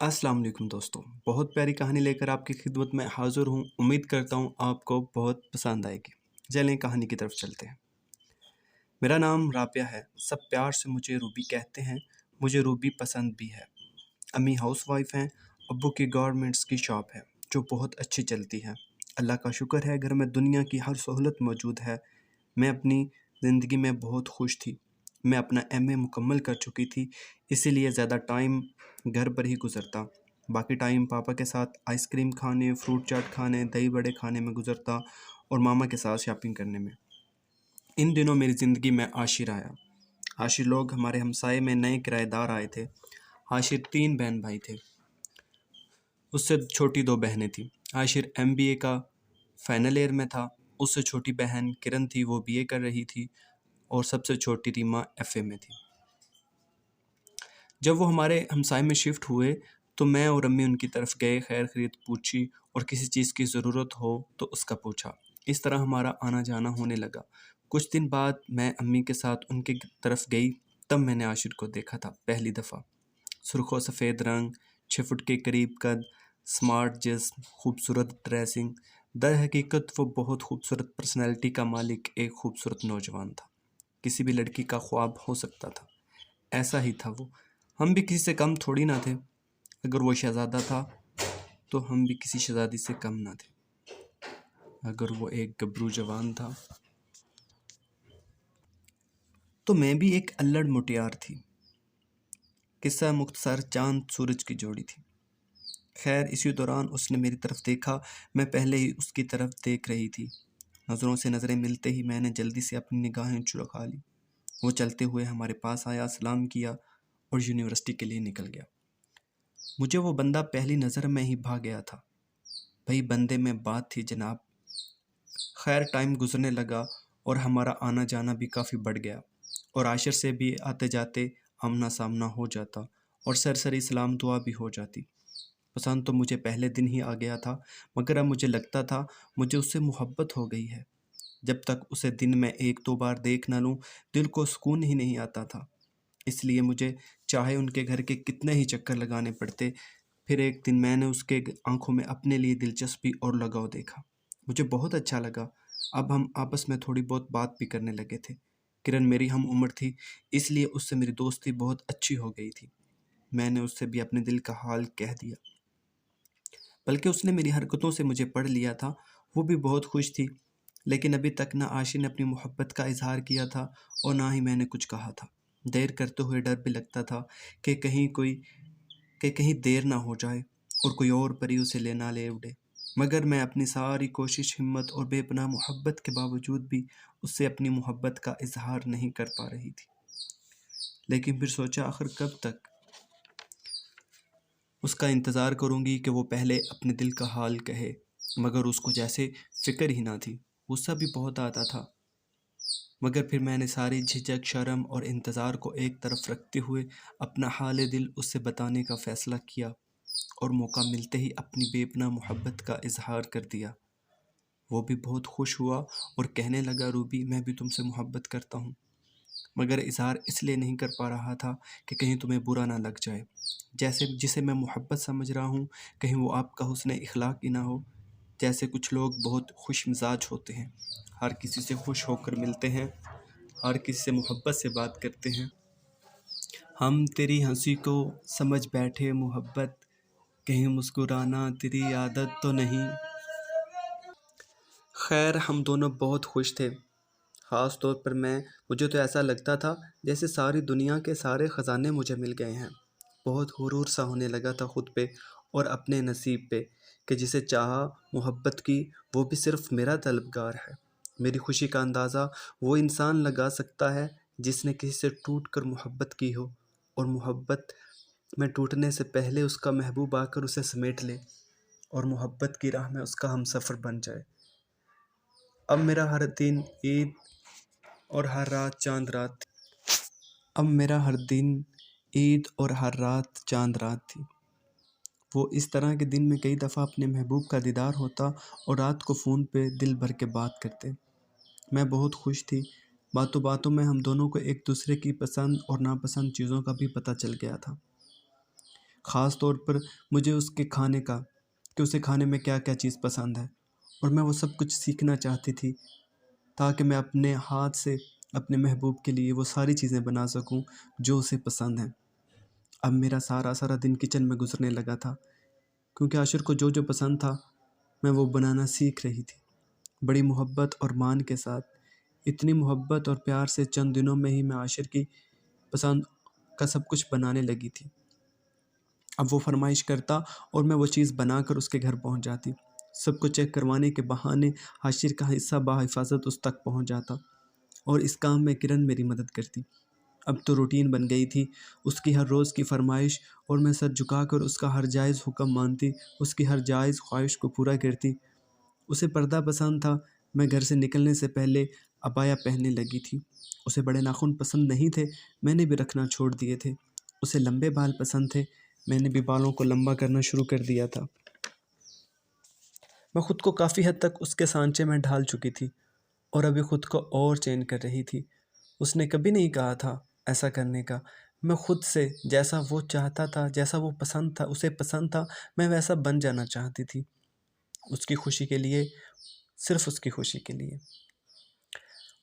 السلام علیکم دوستوں، بہت پیاری کہانی لے کر آپ کی خدمت میں حاضر ہوں۔ امید کرتا ہوں آپ کو بہت پسند آئے گی۔ چلیں کہانی کی طرف چلتے ہیں۔ میرا نام رابعہ ہے، سب پیار سے مجھے روبی کہتے ہیں۔ مجھے روبی پسند بھی ہے۔ امی ہاؤس وائف ہیں، ابو کی گارمنٹس کی شاپ ہے جو بہت اچھی چلتی ہے۔ اللہ کا شکر ہے، گھر میں دنیا کی ہر سہولت موجود ہے۔ میں اپنی زندگی میں بہت خوش تھی۔ میں اپنا ایم اے مکمل کر چکی تھی، اسی لیے زیادہ ٹائم گھر پر ہی گزرتا۔ باقی ٹائم پاپا کے ساتھ آئس کریم کھانے، فروٹ چاٹ کھانے، دہی بڑے کھانے میں گزرتا اور ماما کے ساتھ شاپنگ کرنے میں۔ ان دنوں میری زندگی میں عاشر آیا۔ عاشر لوگ ہمارے ہمسائے میں نئے کرایہ دار آئے تھے۔ عاشر 3 بہن بھائی تھے، اس سے چھوٹی 2 بہنیں تھیں۔ عاشر ایم بی اے کا فائنل ایئر میں تھا۔ اس سے چھوٹی بہن کرن تھی، وہ بی اے کر رہی تھی، اور سب سے چھوٹی ریما ایف اے میں تھی۔ جب وہ ہمارے ہمسائے میں شفٹ ہوئے تو میں اور امی ان کی طرف گئے، خیر خرید پوچھی اور کسی چیز کی ضرورت ہو تو اس کا پوچھا۔ اس طرح ہمارا آنا جانا ہونے لگا۔ کچھ دن بعد میں امی کے ساتھ ان کی طرف گئی، تب میں نے عاشر کو دیکھا تھا پہلی دفعہ۔ سرخ و سفید رنگ، 6 فٹ کے قریب قد، سمارٹ جسم، خوبصورت ڈریسنگ۔ در حقیقت وہ بہت خوبصورت پرسنالٹی کا مالک ایک خوبصورت نوجوان تھا۔ کسی بھی لڑکی کا خواب ہو سکتا تھا، ایسا ہی تھا وہ۔ ہم بھی کسی سے کم تھوڑی نہ تھے۔ اگر وہ شہزادہ تھا تو ہم بھی کسی شہزادی سے کم نہ تھے۔ اگر وہ ایک گبرو جوان تھا تو میں بھی ایک الڑ مٹیار تھی۔ قصہ مختصر، چاند سورج کی جوڑی تھی۔ خیر اسی دوران اس نے میری طرف دیکھا، میں پہلے ہی اس کی طرف دیکھ رہی تھی۔ نظروں سے نظریں ملتے ہی میں نے جلدی سے اپنی نگاہیں چرا لی۔ وہ چلتے ہوئے ہمارے پاس آیا، سلام کیا اور یونیورسٹی کے لیے نکل گیا۔ مجھے وہ بندہ پہلی نظر میں ہی بھا گیا تھا۔ بھئی بندے میں بات تھی جناب۔ خیر ٹائم گزرنے لگا اور ہمارا آنا جانا بھی کافی بڑھ گیا، اور عاشر سے بھی آتے جاتے آمنا سامنا ہو جاتا اور سرسری سلام دعا بھی ہو جاتی۔ پسند تو مجھے پہلے دن ہی آ گیا تھا، مگر اب مجھے لگتا تھا مجھے اس سے محبت ہو گئی ہے۔ جب تک اسے دن میں 1-2 بار دیکھ نہ لوں دل کو سکون ہی نہیں آتا تھا۔ اس لیے مجھے چاہے ان کے گھر کے کتنے ہی چکر لگانے پڑتے۔ پھر ایک دن میں نے اس کے آنکھوں میں اپنے لیے دلچسپی اور لگاؤ دیکھا۔ مجھے بہت اچھا لگا۔ اب ہم آپس میں تھوڑی بہت بات بھی کرنے لگے تھے۔ کرن میری ہم عمر تھی، اس لیے اس سے میری دوستی بہت اچھی ہو گئی تھی۔ میں نے اس سے بھی اپنے دل کا حال کہہ دیا، بلکہ اس نے میری حرکتوں سے مجھے پڑھ لیا تھا۔ وہ بھی بہت خوش تھی، لیکن ابھی تک نہ عاشر نے اپنی محبت کا اظہار کیا تھا اور نہ ہی میں نے کچھ کہا تھا۔ دیر کرتے ہوئے ڈر بھی لگتا تھا کہ کہیں دیر نہ ہو جائے اور کوئی اور پری اسے نہ لے اڑے۔ مگر میں اپنی ساری کوشش، ہمت اور بے پناہ محبت کے باوجود بھی اس سے اپنی محبت کا اظہار نہیں کر پا رہی تھی۔ لیکن پھر سوچا آخر کب تک اس کا انتظار کروں گی کہ وہ پہلے اپنے دل کا حال کہے، مگر اس کو جیسے فکر ہی نہ تھی۔ غصہ بھی بہت آتا تھا، مگر پھر میں نے ساری جھجک، شرم اور انتظار کو ایک طرف رکھتے ہوئے اپنا حال دل اس سے بتانے کا فیصلہ کیا اور موقع ملتے ہی اپنی بے پناہ محبت کا اظہار کر دیا۔ وہ بھی بہت خوش ہوا اور کہنے لگا، روبی میں بھی تم سے محبت کرتا ہوں، مگر اظہار اس لیے نہیں کر پا رہا تھا کہ کہیں تمہیں برا نہ لگ جائے۔ جسے میں محبت سمجھ رہا ہوں کہیں وہ آپ کا حسن اخلاق ہی نہ ہو۔ جیسے کچھ لوگ بہت خوش مزاج ہوتے ہیں، ہر کسی سے خوش ہو کر ملتے ہیں، ہر کسی سے محبت سے بات کرتے ہیں۔ ہم تیری ہنسی کو سمجھ بیٹھے محبت، کہیں مسکرانا تیری عادت تو نہیں۔ خیر ہم دونوں بہت خوش تھے، خاص طور پر مجھے تو ایسا لگتا تھا جیسے ساری دنیا کے سارے خزانے مجھے مل گئے ہیں۔ بہت غرور سا ہونے لگا تھا خود پہ اور اپنے نصیب پہ کہ جسے چاہا محبت کی وہ بھی صرف میرا طلبگار ہے۔ میری خوشی کا اندازہ وہ انسان لگا سکتا ہے جس نے کسی سے ٹوٹ کر محبت کی ہو اور محبت میں ٹوٹنے سے پہلے اس کا محبوب آ کر اسے سمیٹ لے اور محبت کی راہ میں اس کا ہمسفر بن جائے۔ اب میرا ہر دن عید اور ہر رات چاند رات تھی۔ ہر رات چاند رات تھی۔ وہ اس طرح کے دن میں کئی دفعہ اپنے محبوب کا دیدار ہوتا اور رات کو فون پہ دل بھر کے بات کرتے۔ میں بہت خوش تھی۔ باتوں باتوں میں ہم دونوں کو ایک دوسرے کی پسند اور ناپسند چیزوں کا بھی پتہ چل گیا تھا۔ خاص طور پر مجھے اس کے کھانے کا، کہ اسے کھانے میں کیا کیا چیز پسند ہے، اور میں وہ سب کچھ سیکھنا چاہتی تھی تاکہ میں اپنے ہاتھ سے اپنے محبوب کے لیے وہ ساری چیزیں بنا سکوں جو اسے پسند ہیں۔ اب میرا سارا دن کچن میں گزرنے لگا تھا، کیونکہ عاشر کو جو جو پسند تھا میں وہ بنانا سیکھ رہی تھی، بڑی محبت اور مان کے ساتھ۔ اتنی محبت اور پیار سے چند دنوں میں ہی میں عاشر کی پسند کا سب کچھ بنانے لگی تھی۔ اب وہ فرمائش کرتا اور میں وہ چیز بنا کر اس کے گھر پہنچ جاتی۔ سب کو چیک کروانے کے بہانے عاشر کا حصہ بحفاظت اس تک پہنچ جاتا، اور اس کام میں کرن میری مدد کرتی۔ اب تو روٹین بن گئی تھی، اس کی ہر روز کی فرمائش، اور میں سر جھکا کر اس کا ہر جائز حکم مانتی، اس کی ہر جائز خواہش کو پورا کرتی۔ اسے پردہ پسند تھا، میں گھر سے نکلنے سے پہلے عبایا پہننے لگی تھی۔ اسے بڑے ناخن پسند نہیں تھے، میں نے بھی رکھنا چھوڑ دیے تھے۔ اسے لمبے بال پسند تھے، میں نے بھی بالوں کو لمبا کرنا شروع کر دیا تھا۔ میں خود کو کافی حد تک اس کے سانچے میں ڈھال چکی تھی، اور ابھی خود کو اور چینج کر رہی تھی۔ اس نے کبھی نہیں کہا تھا ایسا کرنے کا۔ میں خود سے جیسا وہ چاہتا تھا، جیسا وہ پسند تھا، اسے پسند تھا، میں ویسا بن جانا چاہتی تھی، اس کی خوشی کے لیے، صرف اس کی خوشی کے لیے۔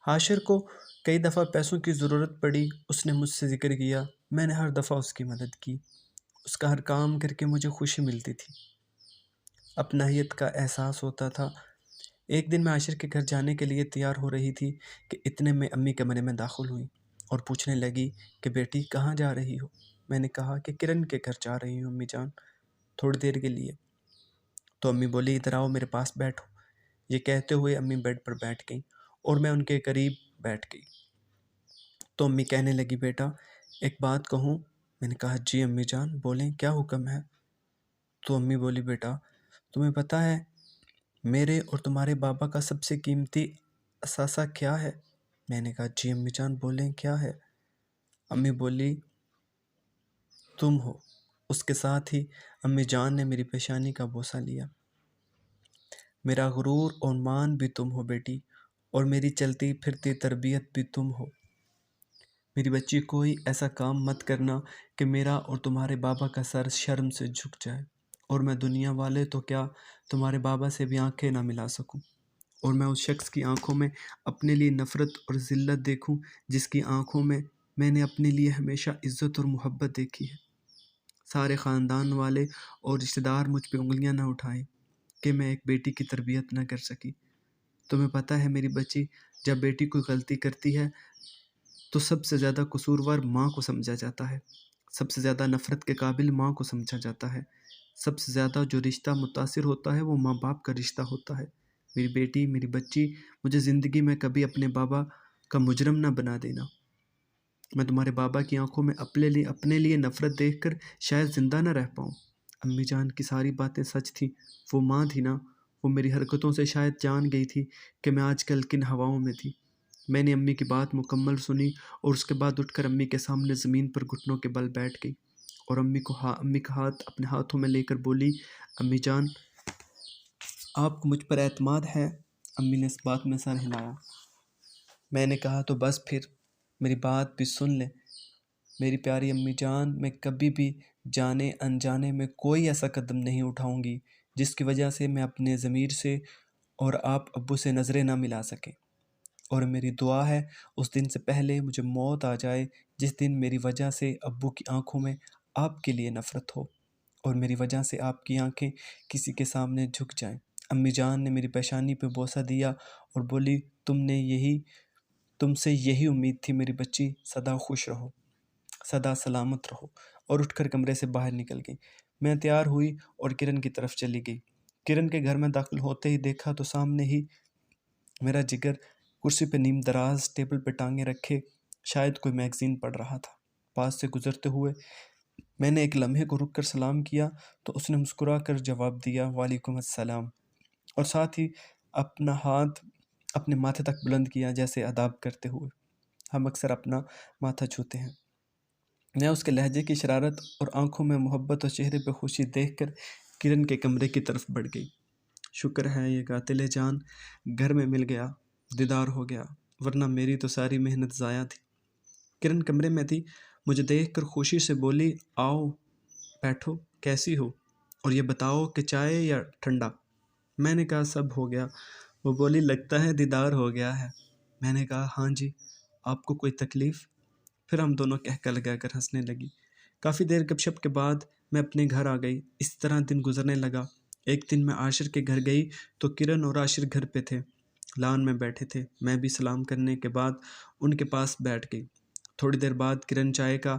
عاشر کو کئی دفعہ پیسوں کی ضرورت پڑی، اس نے مجھ سے ذکر کیا، میں نے ہر دفعہ اس کی مدد کی۔ اس کا ہر کام کر کے مجھے خوشی ملتی تھی، اپنائیت کا احساس ہوتا تھا۔ ایک دن میں عاشر کے گھر جانے کے لیے تیار ہو رہی تھی کہ اتنے میں امی کمرے میں داخل ہوئی اور پوچھنے لگی کہ بیٹی کہاں جا رہی ہو؟ میں نے کہا کہ کرن کے گھر جا رہی ہوں امی جان، تھوڑی دیر کے لیے۔ تو امی بولی ادھر آؤ میرے پاس بیٹھو۔ یہ کہتے ہوئے امی بیڈ پر بیٹھ گئیں اور میں ان کے قریب بیٹھ گئی۔ تو امی کہنے لگی بیٹا ایک بات کہوں؟ میں نے کہا جی امی جان بولیں، کیا حکم ہے؟ تو امی بولی بیٹا تمہیں پتہ ہے میرے اور تمہارے بابا کا سب سے قیمتی اثاثہ کیا ہے؟ میں نے کہا جی امی جان بولیں کیا ہے؟ امی بولی تم ہو۔ اس کے ساتھ ہی امی جان نے میری پیشانی کا بوسہ لیا۔ میرا غرور اور مان بھی تم ہو بیٹی، اور میری چلتی پھرتی تربیت بھی تم ہو۔ میری بچی کوئی ایسا کام مت کرنا کہ میرا اور تمہارے بابا کا سر شرم سے جھک جائے، اور میں دنیا والے تو کیا تمہارے بابا سے بھی آنکھیں نہ ملا سکوں، اور میں اس شخص کی آنکھوں میں اپنے لیے نفرت اور ذلت دیکھوں جس کی آنکھوں میں نے اپنے لیے ہمیشہ عزت اور محبت دیکھی ہے۔ سارے خاندان والے اور رشتہ دار مجھ پہ انگلیاں نہ اٹھائیں کہ میں ایک بیٹی کی تربیت نہ کر سکی۔ تمہیں پتہ ہے میری بچی، جب بیٹی کوئی غلطی کرتی ہے تو سب سے زیادہ قصوروار ماں کو سمجھا جاتا ہے، سب سے زیادہ نفرت کے قابل ماں کو سمجھا جاتا ہے، سب سے زیادہ جو رشتہ متاثر ہوتا ہے وہ ماں باپ کا رشتہ ہوتا ہے۔ میری بیٹی، میری بچی، مجھے زندگی میں کبھی اپنے بابا کا مجرم نہ بنا دینا۔ میں تمہارے بابا کی آنکھوں میں اپنے لیے نفرت دیکھ کر شاید زندہ نہ رہ پاؤں۔ امی جان کی ساری باتیں سچ تھیں، وہ ماں تھی نا، وہ میری حرکتوں سے شاید جان گئی تھی کہ میں آج کل کن ہواؤں میں تھی۔ میں نے امی کی بات مکمل سنی اور اس کے بعد اٹھ کر امی کے سامنے زمین پر گھٹنوں کے بل بیٹھ گئی اور امی کا ہاتھ اپنے ہاتھوں میں لے کر بولی امی جان آپ کو مجھ پر اعتماد ہے؟ امی نے اس بات میں سر ہلایا۔ میں نے کہا تو بس پھر میری بات بھی سن لیں۔ میری پیاری امی جان، میں کبھی بھی جانے انجانے میں کوئی ایسا قدم نہیں اٹھاؤں گی جس کی وجہ سے میں اپنے ضمیر سے اور آپ ابو سے نظریں نہ ملا سکے، اور میری دعا ہے اس دن سے پہلے مجھے موت آ جائے جس دن میری وجہ سے ابو کی آنکھوں میں آپ کے لیے نفرت ہو اور میری وجہ سے آپ کی آنکھیں کسی کے سامنے جھک جائیں۔ امی جان نے میری پیشانی پہ بوسہ دیا اور بولی تم سے یہی امید تھی میری بچی، سدا خوش رہو، سدا سلامت رہو، اور اٹھ کر کمرے سے باہر نکل گئی۔ میں تیار ہوئی اور کرن کی طرف چلی گئی۔ کرن کے گھر میں داخل ہوتے ہی دیکھا تو سامنے ہی میرا جگر کرسی پہ نیم دراز ٹیبل پہ ٹانگیں رکھے شاید کوئی میگزین پڑھ رہا تھا۔ پاس سے گزرتے ہوئے میں نے ایک لمحے کو رک کر سلام کیا تو اس نے مسکرا کر جواب دیا وعلیکم السلام، اور ساتھ ہی اپنا ہاتھ اپنے ماتھے تک بلند کیا جیسے آداب کرتے ہوئے ہم اکثر اپنا ماتھا چھوتے ہیں۔ میں اس کے لہجے کی شرارت اور آنکھوں میں محبت اور چہرے پہ خوشی دیکھ کر کرن کے کمرے کی طرف بڑھ گئی۔ شکر ہے یہ قاتل جان گھر میں مل گیا، دیدار ہو گیا، ورنہ میری تو ساری محنت ضائع تھی۔ کرن کمرے میں تھی، مجھے دیکھ کر خوشی سے بولی آؤ بیٹھو، کیسی ہو؟ اور یہ بتاؤ کہ چائے یا ٹھنڈا؟ میں نے کہا سب ہو گیا۔ وہ بولی لگتا ہے دیدار ہو گیا ہے۔ میں نے کہا ہاں جی، آپ کو کوئی تکلیف؟ پھر ہم دونوں کہکا لگا کر ہنسنے لگی۔ کافی دیر گپ شپ کے بعد میں اپنے گھر آ گئی۔ اس طرح دن گزرنے لگا۔ ایک دن میں عاشر کے گھر گئی تو کرن اور عاشر گھر پہ تھے، لان میں بیٹھے تھے۔ میں بھی سلام کرنے کے بعد ان کے پاس بیٹھ گئی۔ تھوڑی دیر بعد کرن چائے کا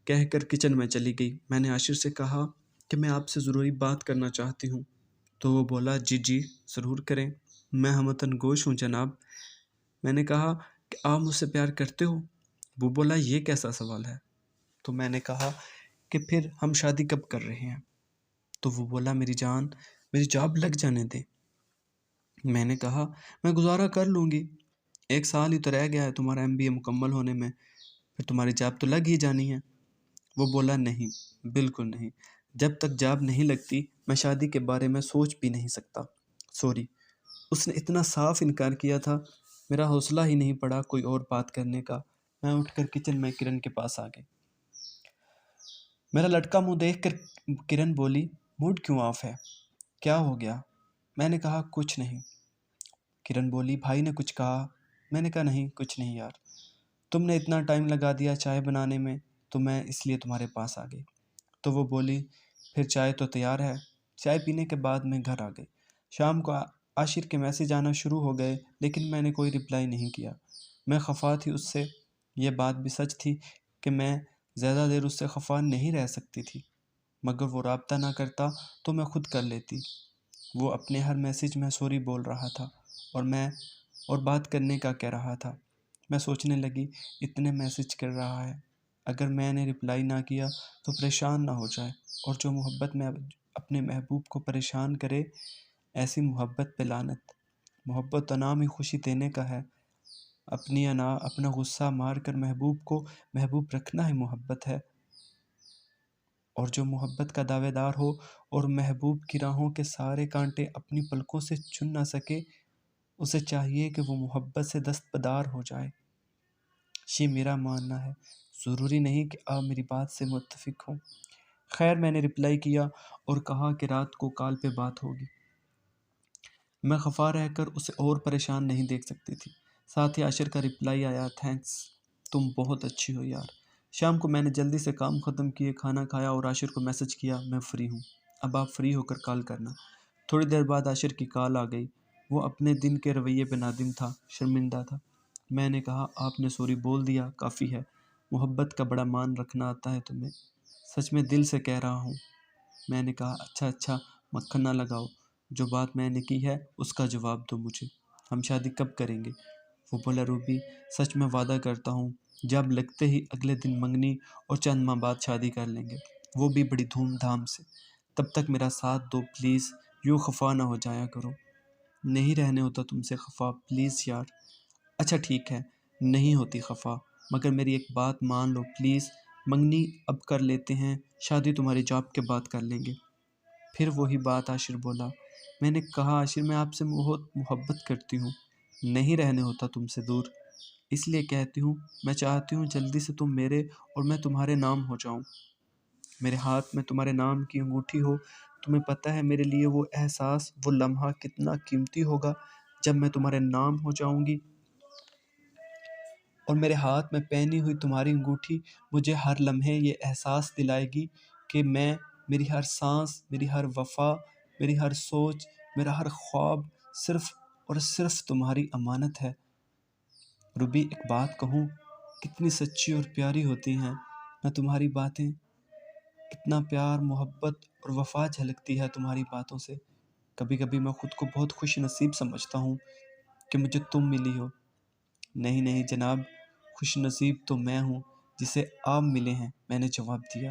کہہ کر کچن میں چلی گئی۔ میں نے عاشر سے کہا کہ میں آپ سے ضروری بات کرنا چاہتی ہوں، تو وہ بولا جی ضرور کریں، میں ہموطن گوش ہوں جناب۔ میں نے کہا کہ آپ مجھ سے پیار کرتے ہو؟ وہ بولا یہ کیسا سوال ہے؟ تو میں نے کہا کہ پھر ہم شادی کب کر رہے ہیں؟ تو وہ بولا میری جان، میری جاب لگ جانے دے۔ میں نے کہا میں گزارا کر لوں گی، 1 سال ہی تو رہ گیا ہے تمہارا MBA مکمل ہونے میں، پھر تمہاری جاب تو لگ ہی جانی ہے۔ وہ بولا نہیں، بالکل نہیں، جب تک جاب نہیں لگتی میں شادی کے بارے میں سوچ بھی نہیں سکتا۔ سوری۔ اس نے اتنا صاف انکار کیا تھا، میرا حوصلہ ہی نہیں پڑا کوئی اور بات کرنے کا۔ میں اٹھ کر کچن میں کرن کے پاس آ گئی۔ میرا لٹکا منہ دیکھ کر کرن بولی موڈ کیوں آف ہے؟ کیا ہو گیا؟ میں نے کہا کچھ نہیں۔ کرن بولی بھائی نے کچھ کہا؟ میں نے کہا نہیں کچھ نہیں یار، تم نے اتنا ٹائم لگا دیا چائے بنانے میں تو میں اس لیے تمہارے پاس آ گئی۔ تو وہ بولی پھر چائے تو تیار ہے۔ چائے پینے کے بعد میں گھر آ گئی۔ شام کو عاشر کے میسج آنا شروع ہو گئے، لیکن میں نے کوئی رپلائی نہیں کیا۔ میں خفا تھی اس سے۔ یہ بات بھی سچ تھی کہ میں زیادہ دیر اس سے خفا نہیں رہ سکتی تھی، مگر وہ رابطہ نہ کرتا تو میں خود کر لیتی۔ وہ اپنے ہر میسج میں سوری بول رہا تھا اور بات کرنے کا کہہ رہا تھا۔ میں سوچنے لگی اتنے میسج کر رہا ہے، اگر میں نے رپلائی نہ کیا تو پریشان نہ ہو جائے، اور جو محبت میں اپنے محبوب کو پریشان کرے، ایسی محبت پہ لعنت۔ محبت کا نام ہی خوشی دینے کا ہے۔ اپنی انا اپنا غصہ مار کر محبوب کو محبوب رکھنا ہی محبت ہے۔ اور جو محبت کا دعوے دار ہو اور محبوب کی راہوں کے سارے کانٹے اپنی پلکوں سے چن نہ سکے، اسے چاہیے کہ وہ محبت سے دستبردار ہو جائے۔ یہ میرا ماننا ہے، ضروری نہیں کہ آپ میری بات سے متفق ہوں۔ خیر میں نے رپلائی کیا اور کہا کہ رات کو کال پہ بات ہوگی۔ میں خفا رہ کر اسے اور پریشان نہیں دیکھ سکتی تھی۔ ساتھ ہی عاشر کا رپلائی آیا تھینکس، تم بہت اچھی ہو یار۔ شام کو میں نے جلدی سے کام ختم کیے، کھانا کھایا اور عاشر کو میسج کیا میں فری ہوں، اب آپ فری ہو کر کال کرنا۔ تھوڑی دیر بعد عاشر کی کال آ گئی۔ وہ اپنے دن کے رویے پہ نادم تھا، شرمندہ تھا۔ میں نے کہا آپ نے سوری بول دیا کافی ہے، محبت کا بڑا مان رکھنا آتا ہے تمہیں، سچ میں دل سے کہہ رہا ہوں۔ میں نے کہا اچھا مکھن نہ لگاؤ، جو بات میں نے کی ہے اس کا جواب دو مجھے، ہم شادی کب کریں گے؟ وہ بولا روبی سچ میں وعدہ کرتا ہوں جب لگتے ہی اگلے دن منگنی اور چند ماہ بعد شادی کر لیں گے، وہ بھی بڑی دھوم دھام سے۔ تب تک میرا ساتھ دو پلیز، یوں خفا نہ ہو جایا کرو۔ نہیں رہنے ہوتا تم سے خفا پلیز یار۔ اچھا ٹھیک ہے، نہیں ہوتی خفا، مگر میری ایک بات مان لو پلیز، منگنی اب کر لیتے ہیں، شادی تمہاری جاب کے بعد کر لیں گے۔ پھر وہی بات عاشر بولا۔ میں نے کہا عاشر میں آپ سے بہت محبت کرتی ہوں، نہیں رہنے ہوتا تم سے دور، اس لیے کہتی ہوں میں چاہتی ہوں جلدی سے تم میرے اور میں تمہارے نام ہو جاؤں، میرے ہاتھ میں تمہارے نام کی انگوٹھی ہو۔ تمہیں پتہ ہے میرے لیے وہ احساس، وہ لمحہ کتنا قیمتی ہوگا جب میں تمہارے نام ہو جاؤں گی اور میرے ہاتھ میں پہنی ہوئی تمہاری انگوٹھی مجھے ہر لمحے یہ احساس دلائے گی کہ میری ہر سانس، میری ہر وفا، میری ہر سوچ، میرا ہر خواب صرف اور صرف تمہاری امانت ہے۔ روبی ایک بات کہوں، کتنی سچی اور پیاری ہوتی ہیں میں تمہاری باتیں، کتنا پیار، محبت اور وفا جھلکتی ہے تمہاری باتوں سے۔ کبھی کبھی میں خود کو بہت خوش نصیب سمجھتا ہوں کہ مجھے تم ملی ہو۔ نہیں جناب، خوش نصیب تو میں ہوں جسے آپ ملے ہیں، میں نے جواب دیا۔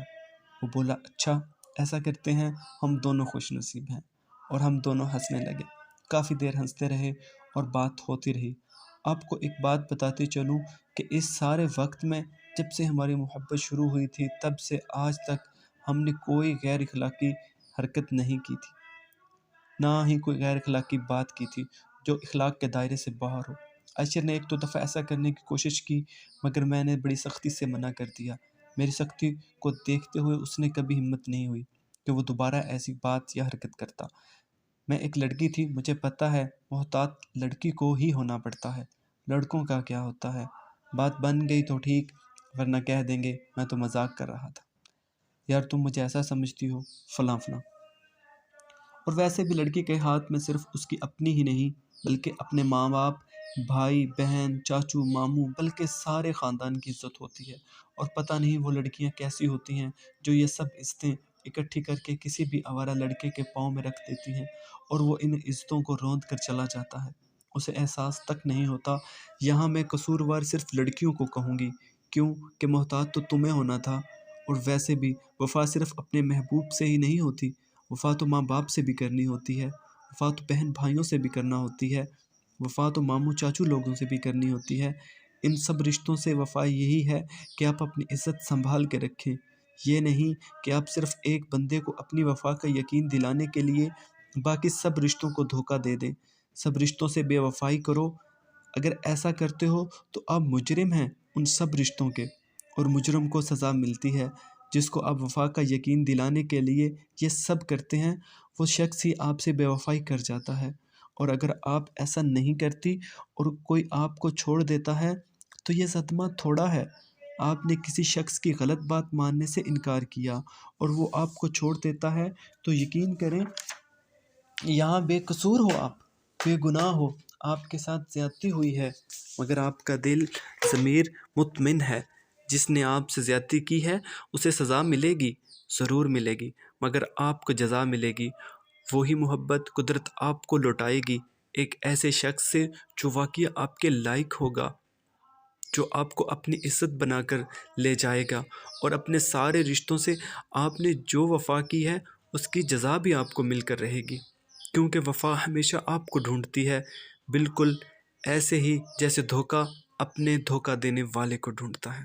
وہ بولا اچھا ایسا کرتے ہیں، ہم دونوں خوش نصیب ہیں، اور ہم دونوں ہنسنے لگے۔ کافی دیر ہنستے رہے اور بات ہوتی رہی۔ آپ کو ایک بات بتاتے چلوں کہ اس سارے وقت میں، جب سے ہماری محبت شروع ہوئی تھی تب سے آج تک ہم نے کوئی غیر اخلاقی حرکت نہیں کی تھی، نہ ہی کوئی غیر اخلاقی بات کی تھی جو اخلاق کے دائرے سے باہر ہو۔ عاشر نے ایک دو دفعہ ایسا کرنے کی کوشش کی، مگر میں نے بڑی سختی سے منع کر دیا۔ میری سختی کو دیکھتے ہوئے اس نے کبھی ہمت نہیں ہوئی کہ وہ دوبارہ ایسی بات یا حرکت کرتا۔ میں ایک لڑکی تھی، مجھے پتہ ہے محتاط لڑکی کو ہی ہونا پڑتا ہے، لڑکوں کا کیا ہوتا ہے۔ بات بن گئی تو ٹھیک، ورنہ کہہ دیں گے میں تو مذاق کر رہا تھا، یار تم مجھے ایسا سمجھتی ہو فلاں فلاں۔ اور ویسے بھی لڑکی کے ہاتھ میں صرف اس کی اپنی ہی نہیں بلکہ اپنے ماں باپ، بھائی بہن، چاچو ماموں، بلکہ سارے خاندان کی عزت ہوتی ہے۔ اور پتہ نہیں وہ لڑکیاں کیسی ہوتی ہیں جو یہ سب عزتیں اکٹھی کر کے کسی بھی آوارہ لڑکے کے پاؤں میں رکھ دیتی ہیں اور وہ ان عزتوں کو روند کر چلا جاتا ہے، اسے احساس تک نہیں ہوتا۔ یہاں میں قصوروار صرف لڑکیوں کو کہوں گی، کیوں کہ محتاط تو تمہیں ہونا تھا۔ اور ویسے بھی وفا صرف اپنے محبوب سے ہی نہیں ہوتی، وفا تو ماں باپ سے بھی کرنی ہوتی ہے، وفا تو بہن بھائیوں سے بھی کرنا ہوتی ہے، وفا تو ماموں چاچو لوگوں سے بھی کرنی ہوتی ہے۔ ان سب رشتوں سے وفا یہی ہے کہ آپ اپنی عزت سنبھال کے رکھیں، یہ نہیں کہ آپ صرف ایک بندے کو اپنی وفا کا یقین دلانے کے لیے باقی سب رشتوں کو دھوکہ دے دیں، سب رشتوں سے بے وفائی کرو۔ اگر ایسا کرتے ہو تو آپ مجرم ہیں ان سب رشتوں کے، اور مجرم کو سزا ملتی ہے۔ جس کو آپ وفا کا یقین دلانے کے لیے یہ سب کرتے ہیں وہ شخص ہی آپ سے بے وفائی کر جاتا ہے۔ اور اگر آپ ایسا نہیں کرتی اور کوئی آپ کو چھوڑ دیتا ہے تو یہ صدمہ تھوڑا ہے، آپ نے کسی شخص کی غلط بات ماننے سے انکار کیا اور وہ آپ کو چھوڑ دیتا ہے، تو یقین کریں یہاں بے قصور ہو، آپ بے گناہ ہو، آپ کے ساتھ زیادتی ہوئی ہے، مگر آپ کا دل ضمیر مطمئن ہے۔ جس نے آپ سے زیادتی کی ہے اسے سزا ملے گی، ضرور ملے گی، مگر آپ کو جزا ملے گی۔ وہی محبت قدرت آپ کو لوٹائے گی ایک ایسے شخص سے جو واقعی آپ کے لائق ہوگا، جو آپ کو اپنی عزت بنا کر لے جائے گا، اور اپنے سارے رشتوں سے آپ نے جو وفا کی ہے اس کی جزا بھی آپ کو مل کر رہے گی، کیونکہ وفا ہمیشہ آپ کو ڈھونڈتی ہے، بالکل ایسے ہی جیسے دھوکہ اپنے دھوکہ دینے والے کو ڈھونڈتا ہے۔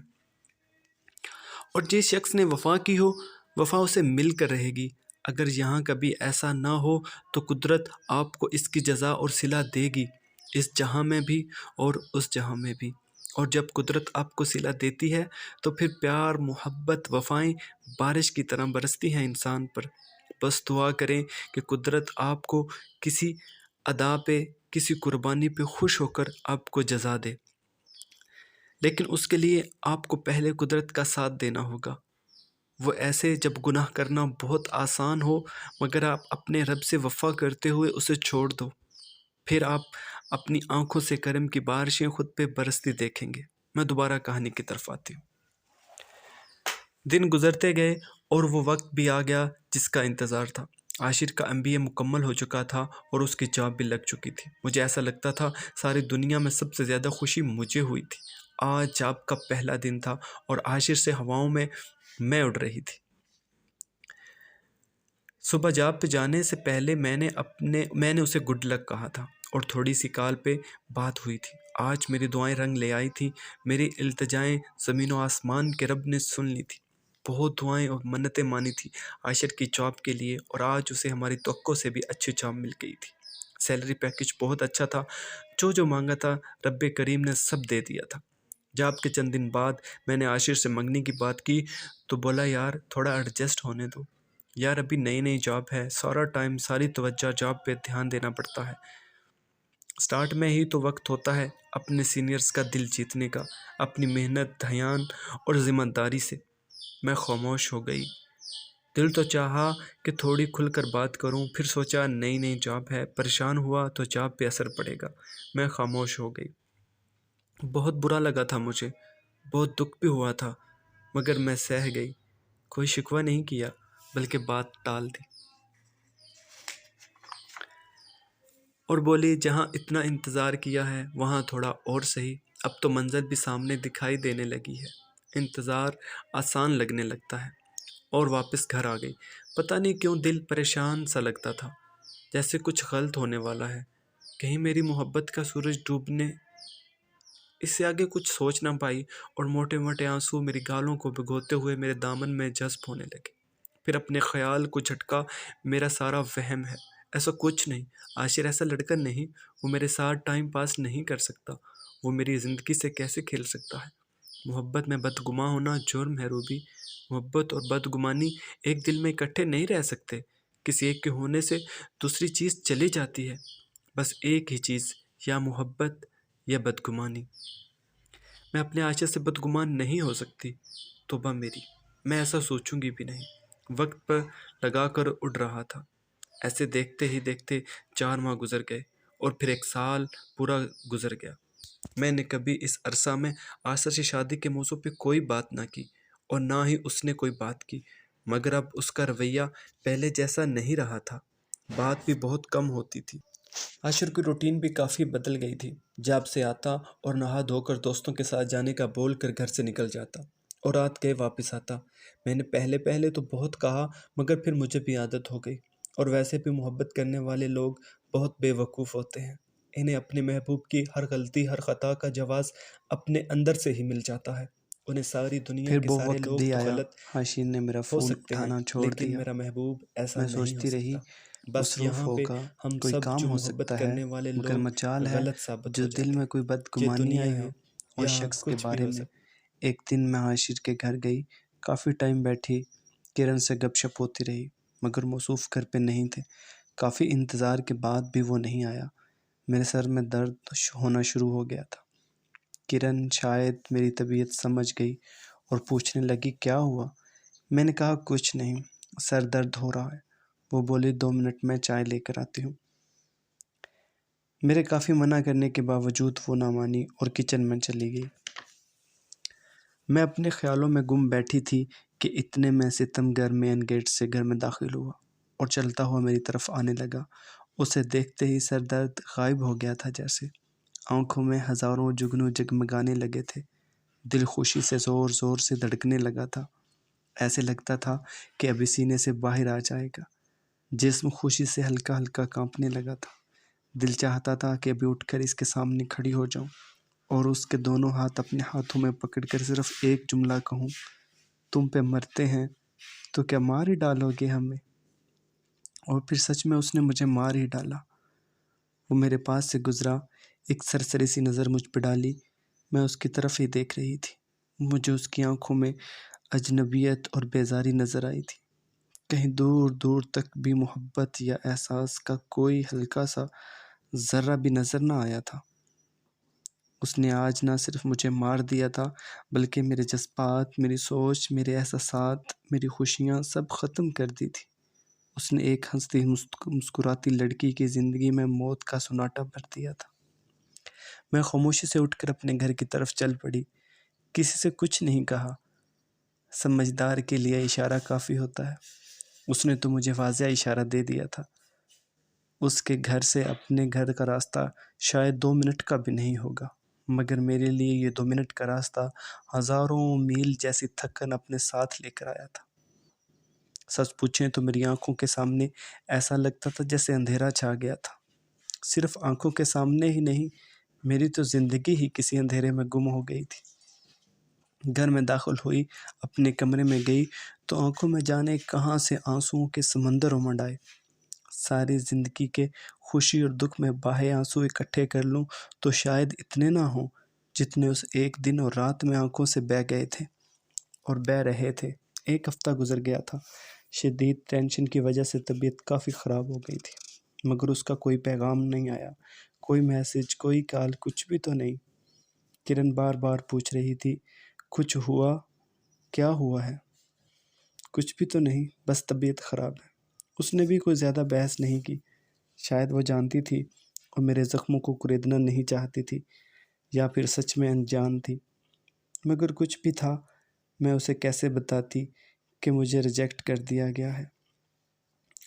اور جس شخص نے وفا کی ہو وفا اسے مل کر رہے گی۔ اگر یہاں کبھی ایسا نہ ہو تو قدرت آپ کو اس کی جزا اور صلہ دے گی، اس جہاں میں بھی اور اس جہاں میں بھی۔ اور جب قدرت آپ کو صلہ دیتی ہے تو پھر پیار، محبت، وفائیں بارش کی طرح برستی ہیں انسان پر۔ بس دعا کریں کہ قدرت آپ کو کسی ادا پہ، کسی قربانی پہ خوش ہو کر آپ کو جزا دے، لیکن اس کے لیے آپ کو پہلے قدرت کا ساتھ دینا ہوگا۔ وہ ایسے جب گناہ کرنا بہت آسان ہو، مگر آپ اپنے رب سے وفا کرتے ہوئے اسے چھوڑ دو، پھر آپ اپنی آنکھوں سے کرم کی بارشیں خود پہ برستی دیکھیں گے۔ میں دوبارہ کہانی کی طرف آتی ہوں۔ دن گزرتے گئے اور وہ وقت بھی آ گیا جس کا انتظار تھا۔ عاشر کا MBA مکمل ہو چکا تھا اور اس کی جاب بھی لگ چکی تھی۔ مجھے ایسا لگتا تھا ساری دنیا میں سب سے زیادہ خوشی مجھے ہوئی تھی۔ آج جاب کا پہلا دن تھا اور عاشر سے ہواؤں میں اڑ رہی تھی۔ صبح جاب پہ جانے سے پہلے میں نے اسے گڈ لک کہا تھا اور تھوڑی سی کال پہ بات ہوئی تھی۔ آج میری دعائیں رنگ لے آئی تھی، میری التجائیں زمین و آسمان کے رب نے سن لی تھی۔ بہت دعائیں اور منتیں مانی تھی عاشر کی جاب کے لیے، اور آج اسے ہماری توقع سے بھی اچھی جاب مل گئی تھی۔ سیلری پیکیج بہت اچھا تھا، جو مانگا تھا رب کریم نے سب دے دیا تھا۔ جاب کے چند دن بعد میں نے عاشر سے منگنی کی بات کی تو بولا یار تھوڑا ایڈجسٹ ہونے دو، یار ابھی نئی جاب ہے، سارا ٹائم ساری توجہ جاب پہ دھیان دینا پڑتا ہے۔ سٹارٹ میں ہی تو وقت ہوتا ہے اپنے سینئرز کا دل جیتنے کا، اپنی محنت، دھیان اور ذمہ داری سے۔ میں خاموش ہو گئی۔ دل تو چاہا کہ تھوڑی کھل کر بات کروں، پھر سوچا نئی جاب ہے، پریشان ہوا تو جاب پہ اثر پڑے گا۔ میں خاموش ہو گئی۔ بہت برا لگا تھا مجھے، بہت دکھ بھی ہوا تھا، مگر میں سہ گئی، کوئی شکوہ نہیں کیا بلکہ بات ٹال دی، اور بولی جہاں اتنا انتظار کیا ہے وہاں تھوڑا اور سہی، اب تو منزل بھی سامنے دکھائی دینے لگی ہے، انتظار آسان لگنے لگتا ہے۔ اور واپس گھر آ گئی۔ پتہ نہیں کیوں دل پریشان سا لگتا تھا، جیسے کچھ غلط ہونے والا ہے، کہیں میری محبت کا سورج ڈوبنے۔ اس سے آگے کچھ سوچ نہ پائی اور موٹے موٹے آنسو میری گالوں کو بھگوتے ہوئے میرے دامن میں جذب ہونے لگے۔ پھر اپنے خیال کو جھٹکا، میرا سارا وہم ہے، ایسا کچھ نہیں، عاشر ایسا لڑکا نہیں، وہ میرے ساتھ ٹائم پاس نہیں کر سکتا، وہ میری زندگی سے کیسے کھیل سکتا ہے۔ محبت میں بدگماں ہونا جرم ہے روبی۔ محبت اور بدگمانی ایک دل میں اکٹھے نہیں رہ سکتے۔ کسی ایک کے ہونے سے دوسری چیز چلی جاتی ہے۔ بس ایک ہی چیز، یا محبت یا بدگمانی۔ میں اپنے عاشق سے بدگمان نہیں ہو سکتی، توبہ میری، میں ایسا سوچوں گی بھی نہیں۔ وقت پر لگا کر اڑ رہا تھا۔ ایسے دیکھتے ہی دیکھتے 4 ماہ گزر گئے اور پھر 1 سال پورا گزر گیا۔ میں نے کبھی اس عرصہ میں آصر سے شادی کے موضوع پہ کوئی بات نہ کی اور نہ ہی اس نے کوئی بات کی، مگر اب اس کا رویہ پہلے جیسا نہیں رہا تھا۔ بات بھی بہت کم ہوتی تھی۔ عاشر کی روٹین بھی کافی بدل گئی تھی۔ جاب سے آتا اور نہا دھو کر دوستوں کے ساتھ جانے کا بول کر گھر سے نکل جاتا اور رات گئے واپس آتا۔ میں نے پہلے تو بہت کہا، مگر پھر مجھے بھی عادت ہو گئی۔ اور ویسے بھی محبت کرنے والے لوگ بہت بے وقوف ہوتے ہیں۔ انہیں اپنے محبوب کی ہر غلطی، ہر خطا کا جواز اپنے اندر سے ہی مل جاتا ہے۔ انہیں ساری دنیا پھر کے وہ سارے وقت لوگ بھی تو آیا، غلط حاشین نے میرا ہو فون سکتے ہیں، اٹھانا چھوڑ لیکن دیا۔ میرا محبوب ایسا میں نہیں ہو سوچتی رہی، سکتا۔ بس مصروف یہاں ہو پہ کا ہم کوئی سب کام جو ہو محبت سکتا ہے، کرنے والے مگر لوگ مجال ہے غلط ثابت جو ہو دل جاتے میں ہیں۔ کوئی یہ بدگمانی دنیا آئی ہے، ہو اس یہاں شخص کے کچھ بھی بارے ہو میں۔ سکتا ایک دن میں عاشر کے گھر گئی، کافی ٹائم بیٹھی، کرن سے گپ شپ ہوتی رہی، مگر موصوف گھر پہ نہیں تھے۔ کافی انتظار کے بعد بھی وہ نہیں آیا۔ میرے سر میں درد ہونا شروع ہو گیا تھا۔ کرن شاید میری طبیعت سمجھ گئی اور پوچھنے لگی کیا ہوا؟ میں نے کہا کچھ نہیں، سر درد ہو رہا ہے۔ وہ بولی 2 منٹ میں چائے لے کر آتی ہوں۔ میرے کافی منع کرنے کے باوجود وہ نہ مانی اور کچن میں چلی گئی۔ میں اپنے خیالوں میں گم بیٹھی تھی کہ اتنے میں ستم گر مین گیٹ سے گھر میں داخل ہوا اور چلتا ہوا میری طرف آنے لگا۔ اسے دیکھتے ہی سر درد غائب ہو گیا تھا جیسے۔ آنکھوں میں ہزاروں جگنو جگمگانے لگے تھے۔ دل خوشی سے زور زور سے دھڑکنے لگا تھا۔ ایسے لگتا تھا کہ ابھی سینے سے باہر آ جائے گا۔ جسم خوشی سے ہلکا ہلکا کانپنے لگا تھا۔ دل چاہتا تھا کہ ابھی اٹھ کر اس کے سامنے کھڑی ہو جاؤں اور اس کے دونوں ہاتھ اپنے ہاتھوں میں پکڑ کر صرف ایک جملہ کہوں، تم پہ مرتے ہیں تو کیا مار ہی ڈالو گے ہمیں؟ اور پھر سچ میں اس نے مجھے مار ہی ڈالا۔ وہ میرے پاس سے گزرا، ایک سرسری سی نظر مجھ پہ ڈالی۔ میں اس کی طرف ہی دیکھ رہی تھی۔ مجھے اس کی آنکھوں میں اجنبیت اور بیزاری نظر آئی تھی۔ کہیں دور دور تک بھی محبت یا احساس کا کوئی ہلکا سا ذرہ بھی نظر نہ آیا تھا۔ اس نے آج نہ صرف مجھے مار دیا تھا، بلکہ میرے جذبات، میری سوچ، میرے احساسات، میری خوشیاں سب ختم کر دی تھی۔ اس نے ایک ہنستی مسکراتی لڑکی کی زندگی میں موت کا سناٹا بھر دیا تھا۔ میں خاموشی سے اٹھ کر اپنے گھر کی طرف چل پڑی۔ کسی سے کچھ نہیں کہا۔ سمجھدار کے لیے اشارہ کافی ہوتا ہے۔ اس نے تو مجھے واضح اشارہ دے دیا تھا۔ اس کے گھر سے اپنے گھر کا راستہ شاید 2 منٹ کا بھی نہیں ہوگا، مگر میرے لیے یہ 2 منٹ کا راستہ ہزاروں میل جیسی تھکن اپنے ساتھ لے کر آیا تھا۔ سچ پوچھیں تو میری آنکھوں کے سامنے ایسا لگتا تھا جیسے اندھیرا چھا گیا تھا۔ صرف آنکھوں کے سامنے ہی نہیں، میری تو زندگی ہی کسی اندھیرے میں گم ہو گئی تھی۔ گھر میں داخل ہوئی، اپنے کمرے میں گئی تو آنکھوں میں جانے کہاں سے آنسوؤں کے سمندر امڈ آئے۔ ساری زندگی کے خوشی اور دکھ میں بہے آنسو اکٹھے کر لوں تو شاید اتنے نہ ہوں جتنے اس ایک دن اور رات میں آنکھوں سے بہہ گئے تھے اور بہہ رہے تھے۔ 1 ہفتہ گزر گیا تھا۔ شدید ٹینشن کی وجہ سے طبیعت کافی خراب ہو گئی تھی، مگر اس کا کوئی پیغام نہیں آیا، کوئی میسج، کوئی کال، کچھ بھی تو نہیں۔ کرن بار بار پوچھ رہی تھی کچھ ہوا؟ کیا ہوا ہے؟ کچھ بھی تو نہیں، بس طبیعت خراب ہے۔ اس نے بھی کوئی زیادہ بحث نہیں کی۔ شاید وہ جانتی تھی اور میرے زخموں کو کریدنا نہیں چاہتی تھی، یا پھر سچ میں انجان تھی۔ مگر کچھ بھی تھا، میں اسے کیسے بتاتی کہ مجھے ریجیکٹ کر دیا گیا ہے؟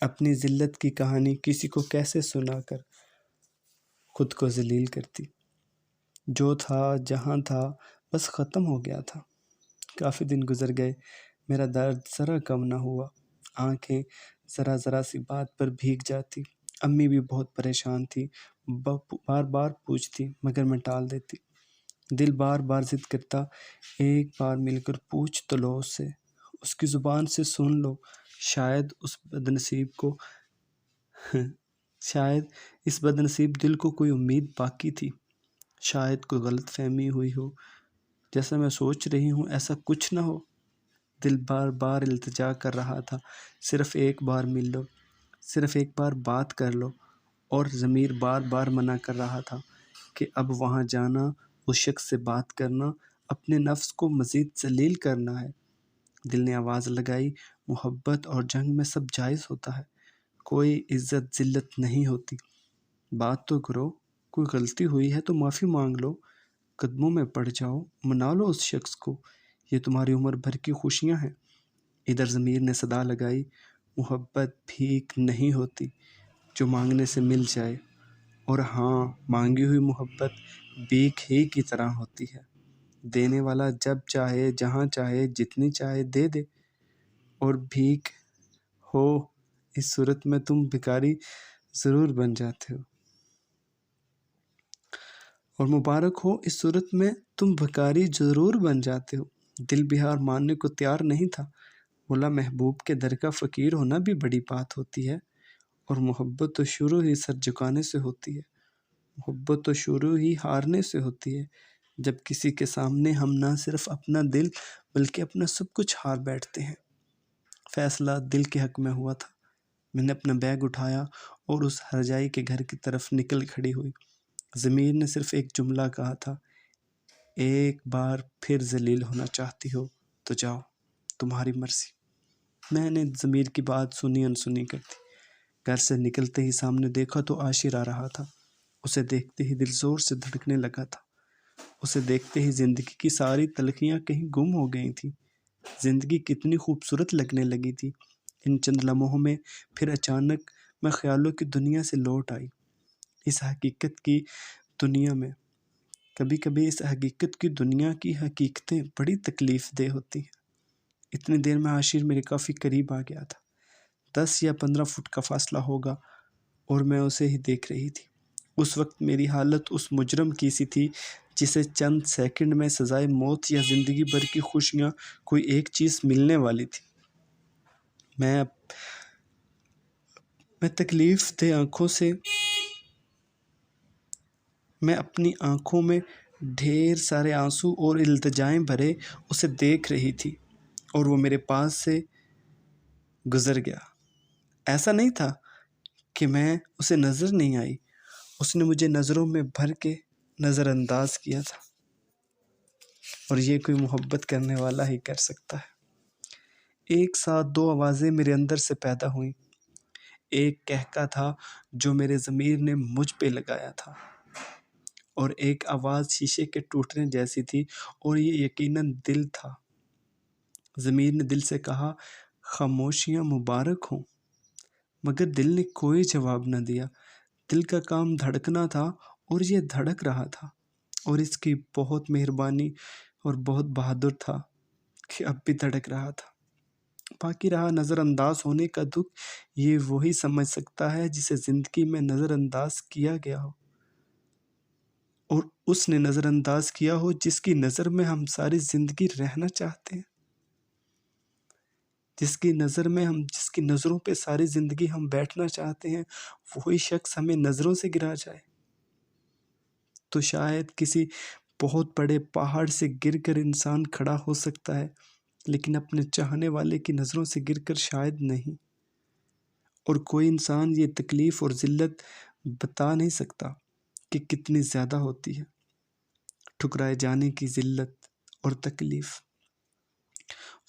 اپنی ذلت کی کہانی کسی کو کیسے سنا کر خود کو ذلیل کرتی؟ جو تھا، جہاں تھا، بس ختم ہو گیا تھا۔ کافی دن گزر گئے، میرا درد ذرا کم نہ ہوا۔ آنکھیں ذرا ذرا سی بات پر بھیگ جاتی۔ امی بھی بہت پریشان تھی، بار بار پوچھتی مگر میں ٹال دیتی۔ دل بار بار ضد کرتا، ایک بار مل کر پوچھ تو لو اس سے، اس کی زبان سے سن لو۔ شاید اس بدنصیب دل کو کوئی امید باقی تھی، شاید کوئی غلط فہمی ہوئی ہو، جیسا میں سوچ رہی ہوں ایسا کچھ نہ ہو۔ دل بار بار التجا کر رہا تھا، صرف ایک بار مل لو، صرف ایک بار بات کر لو، اور ضمیر بار بار منع کر رہا تھا کہ اب وہاں جانا، اس شخص سے بات کرنا، اپنے نفس کو مزید ذلیل کرنا ہے۔ دل نے آواز لگائی، محبت اور جنگ میں سب جائز ہوتا ہے، کوئی عزت ذلت نہیں ہوتی، بات تو کرو، کوئی غلطی ہوئی ہے تو معافی مانگ لو، قدموں میں پڑ جاؤ، منا لو اس شخص کو، یہ تمہاری عمر بھر کی خوشیاں ہیں۔ ادھر ضمیر نے صدا لگائی، محبت بھیک نہیں ہوتی جو مانگنے سے مل جائے، اور ہاں، مانگی ہوئی محبت بھیک ہی کی طرح ہوتی ہے، دینے والا جب چاہے، جہاں چاہے، جتنی چاہے دے دے، اور بھیک ہو اس صورت میں تم بھکاری ضرور بن جاتے ہو، اور مبارک ہو اس صورت میں تم بھکاری ضرور بن جاتے ہو۔ دل بہار ماننے کو تیار نہیں تھا، بولا محبوب کے در کا فقیر ہونا بھی بڑی بات ہوتی ہے، اور محبت تو شروع ہی سر جھکانے سے ہوتی ہے، محبت تو شروع ہی ہارنے سے ہوتی ہے، جب کسی کے سامنے ہم نہ صرف اپنا دل بلکہ اپنا سب کچھ ہار بیٹھتے ہیں۔ فیصلہ دل کے حق میں ہوا تھا۔ میں نے اپنا بیگ اٹھایا اور اس ہرجائی کے گھر کی طرف نکل کھڑی ہوئی۔ ضمیر نے صرف ایک جملہ کہا تھا، ایک بار پھر ذلیل ہونا چاہتی ہو تو جاؤ، تمہاری مرضی۔ میں نے ضمیر کی بات سنی انسنی کر دی۔ گھر سے نکلتے ہی سامنے دیکھا تو عاشر آ رہا تھا۔ اسے دیکھتے ہی دل زور سے دھڑکنے لگا تھا۔ اسے دیکھتے ہی زندگی کی ساری تلخیاں کہیں گم ہو گئی تھیں۔ زندگی کتنی خوبصورت لگنے لگی تھی ان چند لمحوں میں۔ پھر اچانک میں خیالوں کی دنیا سے لوٹ آئی، اس حقیقت کی دنیا میں۔ کبھی کبھی اس حقیقت کی دنیا کی حقیقتیں بڑی تکلیف دہ ہوتی ہیں۔ اتنی دیر میں عاشر میرے کافی قریب آ گیا تھا، 10 یا 15 فٹ کا فاصلہ ہوگا، اور میں اسے ہی دیکھ رہی تھی۔ اس وقت میری حالت اس مجرم کی سی تھی جسے چند سیکنڈ میں سزائے موت یا زندگی بھر کی خوشیاں کوئی ایک چیز ملنے والی تھی۔ میں تکلیف دہ آنکھوں سے، میں اپنی آنکھوں میں ڈھیر سارے آنسو اور التجائیں بھرے اسے دیکھ رہی تھی، اور وہ میرے پاس سے گزر گیا۔ ایسا نہیں تھا کہ میں اسے نظر نہیں آئی، اس نے مجھے نظروں میں بھر کے نظر انداز کیا تھا، اور یہ کوئی محبت کرنے والا ہی کر سکتا ہے۔ ایک ساتھ 2 آوازیں میرے اندر سے پیدا ہوئیں۔ ایک کہکا تھا جو میرے ضمیر نے مجھ پہ لگایا تھا، اور ایک آواز شیشے کے ٹوٹنے جیسی تھی، اور یہ یقیناً دل تھا۔ ضمیر نے دل سے کہا، خاموشیاں مبارک ہوں، مگر دل نے کوئی جواب نہ دیا۔ دل کا کام دھڑکنا تھا، اور یہ دھڑک رہا تھا، اور اس کی بہت مہربانی اور بہت بہادر تھا کہ اب بھی دھڑک رہا تھا۔ باقی رہا نظر انداز ہونے کا دکھ، یہ وہی سمجھ سکتا ہے جسے زندگی میں نظر انداز کیا گیا ہو، اور اس نے نظر انداز کیا ہو جس کی نظر میں ہم ساری زندگی رہنا چاہتے ہیں، جس کی نظروں پہ ساری زندگی ہم بیٹھنا چاہتے ہیں، وہی شخص ہمیں نظروں سے گرا جائے تو شاید کسی بہت بڑے پہاڑ سے گر کر انسان کھڑا ہو سکتا ہے، لیکن اپنے چاہنے والے کی نظروں سے گر کر شاید نہیں۔ اور کوئی انسان یہ تکلیف اور ذلت بتا نہیں سکتا کہ کتنی زیادہ ہوتی ہے، ٹھکرائے جانے کی ذلت اور تکلیف۔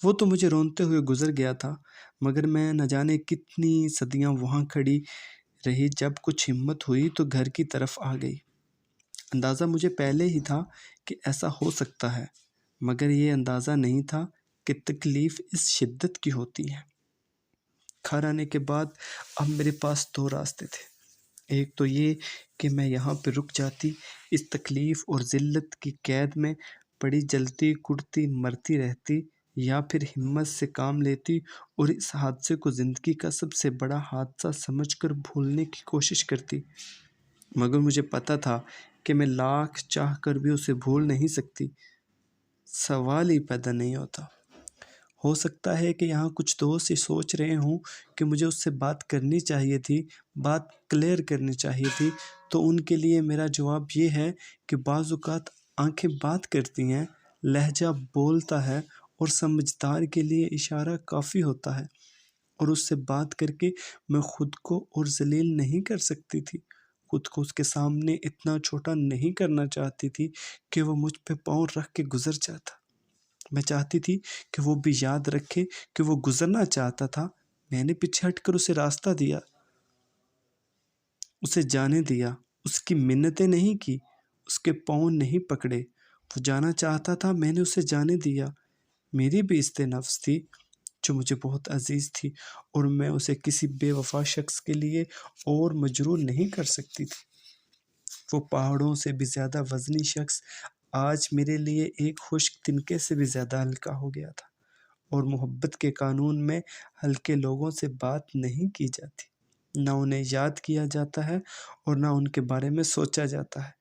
وہ تو مجھے رونتے ہوئے گزر گیا تھا، مگر میں نہ جانے کتنی صدیاں وہاں کھڑی رہی۔ جب کچھ ہمت ہوئی تو گھر کی طرف آ گئی۔ اندازہ مجھے پہلے ہی تھا کہ ایسا ہو سکتا ہے، مگر یہ اندازہ نہیں تھا کہ تکلیف اس شدت کی ہوتی ہے۔ گھر آنے کے بعد اب میرے پاس 2 راستے تھے۔ ایک تو یہ کہ میں یہاں پہ رک جاتی، اس تکلیف اور ذلت کی قید میں پڑی جلتی کڑتی مرتی رہتی، یا پھر ہمت سے کام لیتی اور اس حادثے کو زندگی کا سب سے بڑا حادثہ سمجھ کر بھولنے کی کوشش کرتی۔ مگر مجھے پتہ تھا کہ میں لاکھ چاہ کر بھی اسے بھول نہیں سکتی، سوال ہی پیدا نہیں ہوتا۔ ہو سکتا ہے کہ یہاں کچھ دوست یہ سوچ رہے ہوں کہ مجھے اس سے بات کرنی چاہیے تھی، بات کلیئر کرنی چاہیے تھی، تو ان کے لیے میرا جواب یہ ہے کہ بعض اوقات آنکھیں بات کرتی ہیں لہجہ بولتا ہے اور سمجھدار کے لیے اشارہ کافی ہوتا ہے، اور اس سے بات کر کے میں خود کو اور ذلیل نہیں کر سکتی تھی، خود کو اس کے سامنے اتنا چھوٹا نہیں کرنا چاہتی تھی کہ وہ مجھ پہ پاؤں رکھ کے گزر جاتا۔ میں چاہتی تھی کہ وہ بھی یاد رکھے کہ وہ گزرنا چاہتا تھا، میں نے پیچھے ہٹ کر اسے راستہ دیا، اسے جانے دیا، اس کی منتیں نہیں کی، اس کے پاؤں نہیں پکڑے، وہ جانا چاہتا تھا، میں نے اسے جانے دیا۔ میری بھی عزت نفس تھی جو مجھے بہت عزیز تھی، اور میں اسے کسی بے وفا شخص کے لیے اور مجروح نہیں کر سکتی تھی۔ وہ پہاڑوں سے بھی زیادہ وزنی شخص آج میرے لیے ایک خشک تنکے سے بھی زیادہ ہلکا ہو گیا تھا، اور محبت کے قانون میں ہلکے لوگوں سے بات نہیں کی جاتی، نہ انہیں یاد کیا جاتا ہے اور نہ ان کے بارے میں سوچا جاتا ہے،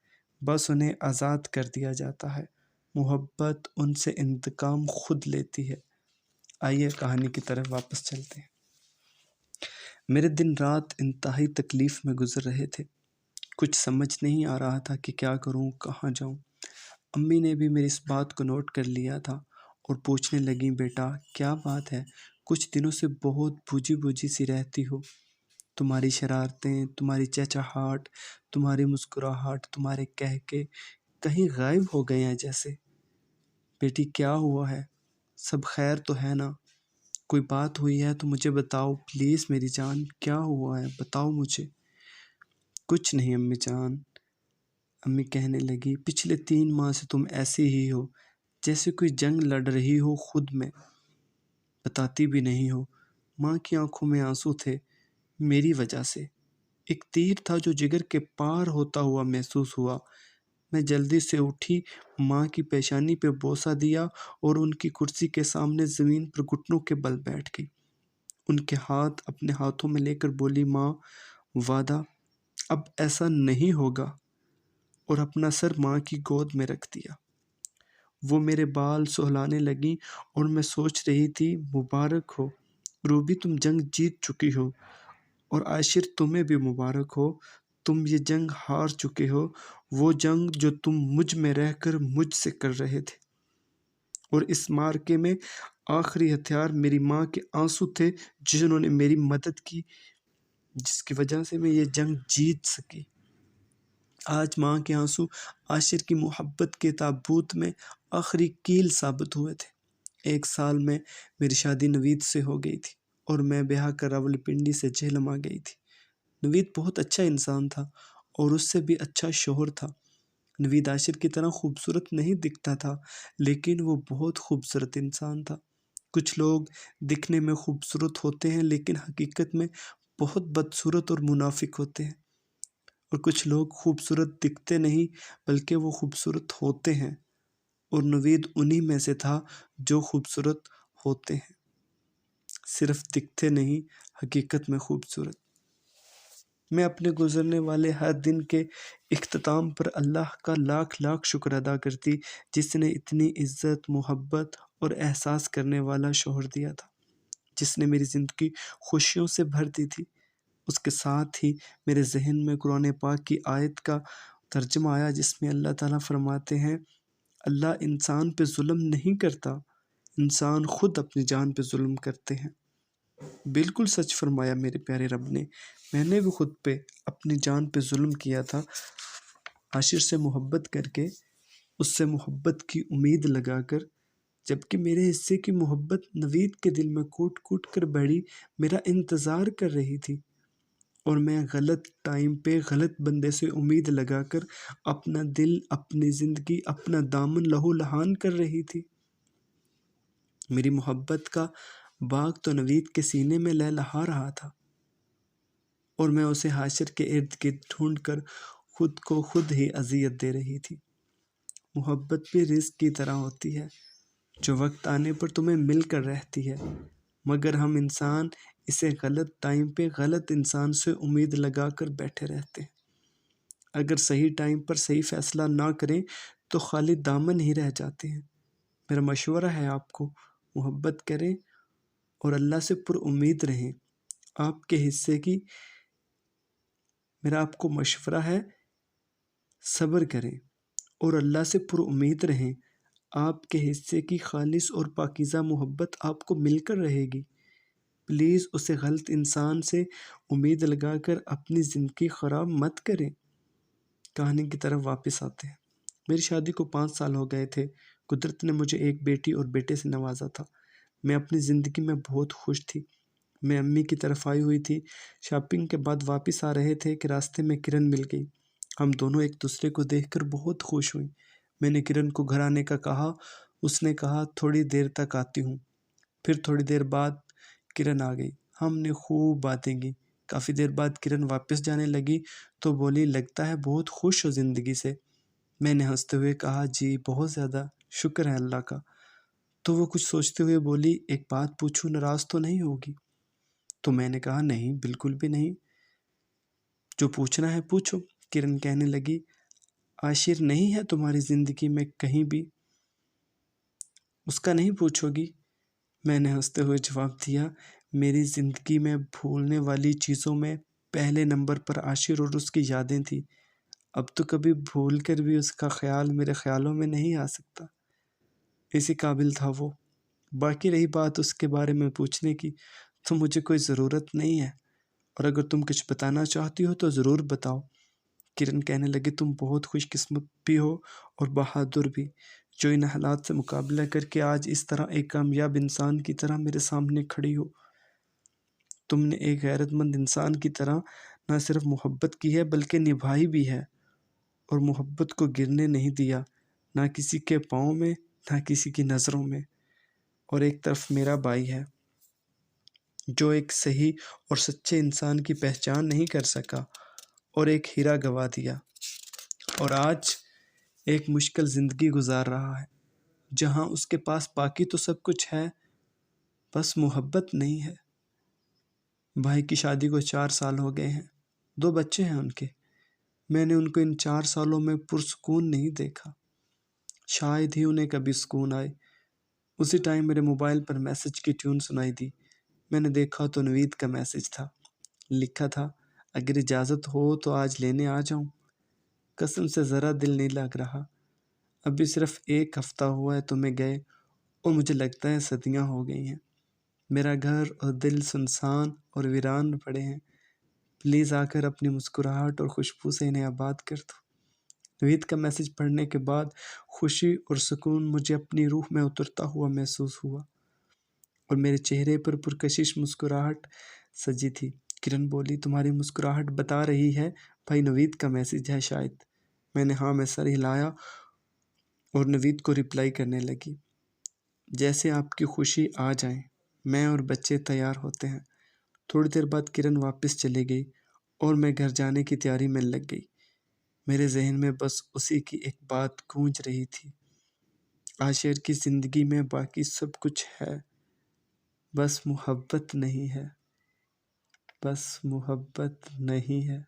بس انہیں آزاد کر دیا جاتا ہے۔ محبت ان سے انتقام خود لیتی ہے۔ آئیے کہانی کی طرف واپس چلتے ہیں۔ میرے دن رات انتہائی تکلیف میں گزر رہے تھے، کچھ سمجھ نہیں آ رہا تھا کہ کیا کروں، کہاں جاؤں۔ امی نے بھی میری اس بات کو نوٹ کر لیا تھا اور پوچھنے لگیں، بیٹا کیا بات ہے، کچھ دنوں سے بہت بوجھی بوجھی سی رہتی ہو، تمہاری شرارتیں، تمہاری چہچہاہٹ، تمہاری مسکراہٹ، تمہارے کہہ کے کہیں غائب ہو گئے ہیں جیسے۔ بیٹی کیا ہوا ہے، سب خیر تو ہے نا؟ کوئی بات ہوئی ہے تو مجھے بتاؤ پلیز میری جان، کیا ہوا ہے بتاؤ مجھے۔ کچھ نہیں امی جان، امی کہنے لگی، پچھلے 3 ماہ سے تم ایسی ہی ہو جیسے کوئی جنگ لڑ رہی ہو خود میں، بتاتی بھی نہیں ہو۔ ماں کی آنکھوں میں آنسو تھے، میری وجہ سے۔ ایک تیر تھا جو جگر کے پار ہوتا ہوا محسوس ہوا۔ میں جلدی سے اٹھی، ماں کی پیشانی پہ بوسہ دیا اور ان کی کرسی کے سامنے زمین پر گھٹنوں کے بل بیٹھ گئی۔ ان کے ہاتھ اپنے ہاتھوں میں لے کر بولی، ماں وعدہ اب ایسا نہیں ہوگا، اور اپنا سر ماں کی گود میں رکھ دیا۔ وہ میرے بال سہلانے لگیں اور میں سوچ رہی تھی، مبارک ہو روبی، تم جنگ جیت چکی ہو، اور عاشر تمہیں بھی مبارک ہو، تم یہ جنگ ہار چکے ہو، وہ جنگ جو تم مجھ میں رہ کر مجھ سے کر رہے تھے۔ اور اس معرکے میں آخری ہتھیار میری ماں کے آنسو تھے، جنہوں نے میری مدد کی، جس کی وجہ سے میں یہ جنگ جیت سکی۔ آج ماں کے آنسو عاشر کی محبت کے تابوت میں آخری کیل ثابت ہوئے تھے۔ 1 سال میں میری شادی نوید سے ہو گئی تھی، اور میں بیاہ کر راولپنڈی سے جہلم آ گئی تھی۔ نوید بہت اچھا انسان تھا، اور اس سے بھی اچھا شوہر تھا۔ نوید عاشر کی طرح خوبصورت نہیں دکھتا تھا، لیکن وہ بہت خوبصورت انسان تھا۔ کچھ لوگ دکھنے میں خوبصورت ہوتے ہیں لیکن حقیقت میں بہت بدصورت اور منافق ہوتے ہیں، اور کچھ لوگ خوبصورت دکھتے نہیں بلکہ وہ خوبصورت ہوتے ہیں، اور نوید انہی میں سے تھا جو خوبصورت ہوتے ہیں، صرف دکھتے نہیں، حقیقت میں خوبصورت۔ میں اپنے گزرنے والے ہر دن کے اختتام پر اللہ کا لاکھ لاکھ شکر ادا کرتی، جس نے اتنی عزت، محبت اور احساس کرنے والا شوہر دیا تھا، جس نے میری زندگی خوشیوں سے بھر دی تھی۔ اس کے ساتھ ہی میرے ذہن میں قرآن پاک کی آیت کا ترجمہ آیا، جس میں اللہ تعالیٰ فرماتے ہیں، اللہ انسان پہ ظلم نہیں کرتا، انسان خود اپنی جان پہ ظلم کرتے ہیں۔ بالکل سچ فرمایا میرے پیارے رب نے، میں نے بھی خود پہ اپنی جان پہ ظلم کیا تھا، عاشر سے محبت کر کے، اس سے محبت کی امید لگا کر، جبکہ میرے حصے کی محبت نوید کے دل میں کوٹ کوٹ کر بڑھی، میرا انتظار کر رہی تھی، اور میں غلط ٹائم پہ غلط بندے سے امید لگا کر اپنا دل، اپنی زندگی، اپنا دامن لہو لہان کر رہی تھی۔ میری محبت کا باغ تو نوید کے سینے میں لہلہا رہا تھا، اور میں اسے عاشر کے ارد گرد ڈھونڈ کر خود کو خود ہی اذیت دے رہی تھی۔ محبت بھی رزق کی طرح ہوتی ہے، جو وقت آنے پر تمہیں مل کر رہتی ہے، مگر ہم انسان اسے غلط ٹائم پہ غلط انسان سے امید لگا کر بیٹھے رہتے ہیں۔ اگر صحیح ٹائم پر صحیح فیصلہ نہ کریں تو خالی دامن ہی رہ جاتے ہیں۔ میرا مشورہ ہے آپ کو، محبت کریں اور اللہ سے پر امید رہیں۔ آپ کے حصے کی میرا آپ کو مشورہ ہے، صبر کریں اور اللہ سے پر امید رہیں۔ آپ کے حصے کی خالص اور پاکیزہ محبت آپ کو مل کر رہے گی۔ پلیز اسے غلط انسان سے امید لگا کر اپنی زندگی خراب مت کریں۔ کہانی کی طرف واپس آتے ہیں۔ میری شادی کو 5 سال ہو گئے تھے۔ قدرت نے مجھے ایک بیٹی اور بیٹے سے نوازا تھا۔ میں اپنی زندگی میں بہت خوش تھی۔ میں امی کی طرف آئی ہوئی تھی۔ شاپنگ کے بعد واپس آ رہے تھے کہ راستے میں کرن مل گئی۔ ہم دونوں ایک دوسرے کو دیکھ کر بہت خوش ہوئیں۔ میں نے کرن کو گھر آنے کا کہا۔ اس نے کہا تھوڑی دیر تک آتی ہوں۔ پھر تھوڑی دیر بعد کرن آ گئی۔ ہم نے خوب باتیں کی۔ کافی دیر بعد کرن واپس جانے لگی تو بولی لگتا ہے بہت خوش ہو زندگی سے۔ میں نے ہنستے ہوئے کہا جی بہت زیادہ، شکر ہے اللہ کا۔ تو وہ کچھ سوچتے ہوئے بولی ایک بات پوچھوں، ناراض تو نہیں ہوگی؟ تو میں نے کہا نہیں بالکل بھی نہیں، جو پوچھنا ہے پوچھو۔ کرن کہنے لگی عاشر نہیں ہے تمہاری زندگی میں کہیں بھی، اس کا نہیں پوچھو گی؟ میں نے ہنستے ہوئے جواب دیا میری زندگی میں بھولنے والی چیزوں میں پہلے نمبر پر عاشر اور اس کی یادیں تھی۔ اب تو کبھی بھول کر بھی اس کا خیال میرے خیالوں میں نہیں آ سکتا، اسی قابل تھا وہ۔ باقی رہی بات اس کے بارے میں پوچھنے کی تو مجھے کوئی ضرورت نہیں ہے، اور اگر تم کچھ بتانا چاہتی ہو تو ضرور بتاؤ۔ کرن کہنے لگی تم بہت خوش قسمت بھی ہو اور بہادر بھی، جو ان حالات سے مقابلہ کر کے آج اس طرح ایک کامیاب انسان کی طرح میرے سامنے کھڑی ہو۔ تم نے ایک غیرت مند انسان کی طرح نہ صرف محبت کی ہے بلکہ نبھائی بھی ہے، اور محبت کو گرنے نہیں دیا، نہ کسی کے پاؤں میں نہ کسی کی نظروں میں۔ اور ایک طرف میرا بھائی ہے جو ایک صحیح اور سچے انسان کی پہچان نہیں کر سکا اور ایک ہیرا گوا دیا، اور آج ایک مشکل زندگی گزار رہا ہے جہاں اس کے پاس باقی تو سب کچھ ہے، بس محبت نہیں ہے۔ بھائی کی شادی کو 4 سال ہو گئے ہیں، 2 بچے ہیں ان کے۔ میں نے ان کو ان 4 سالوں میں پرسکون نہیں دیکھا، شاید ہی انہیں کبھی سکون آئے۔ اسی ٹائم میرے موبائل پر میسج کی ٹیون سنائی دی۔ میں نے دیکھا تو نوید کا میسج تھا، لکھا تھا اگر اجازت ہو تو آج لینے آ جاؤں۔ قسم سے ذرا دل نہیں لگ رہا، ابھی صرف 1 ہفتہ ہوا ہے تمہیں گئے، اور مجھے لگتا ہے صدیاں ہو گئی ہیں۔ میرا گھر اور دل سنسان اور ویران پڑے ہیں، پلیز آ کر اپنی مسکراہٹ اور خوشبو سے انہیں آباد کر دو۔ نوید کا میسج پڑھنے کے بعد خوشی اور سکون مجھے اپنی روح میں اترتا ہوا محسوس ہوا، اور میرے چہرے پر پرکشش مسکراہٹ سجی تھی۔ کرن بولی تمہاری مسکراہٹ بتا رہی ہے بھائی نوید کا میسج ہے شاید۔ میں نے ہاں میں سر ہلایا اور نوید کو رپلائی کرنے لگی جیسے آپ کی خوشی آ جائیں، میں اور بچے تیار ہوتے ہیں۔ تھوڑی دیر بعد کرن واپس چلی گئی اور میں گھر جانے کی تیاری میں لگ گئی۔ میرے ذہن میں بس اسی کی ایک بات گونج رہی تھی، عاشر کی زندگی میں باقی سب کچھ ہے، بس محبت نہیں ہے، بس محبت نہیں ہے۔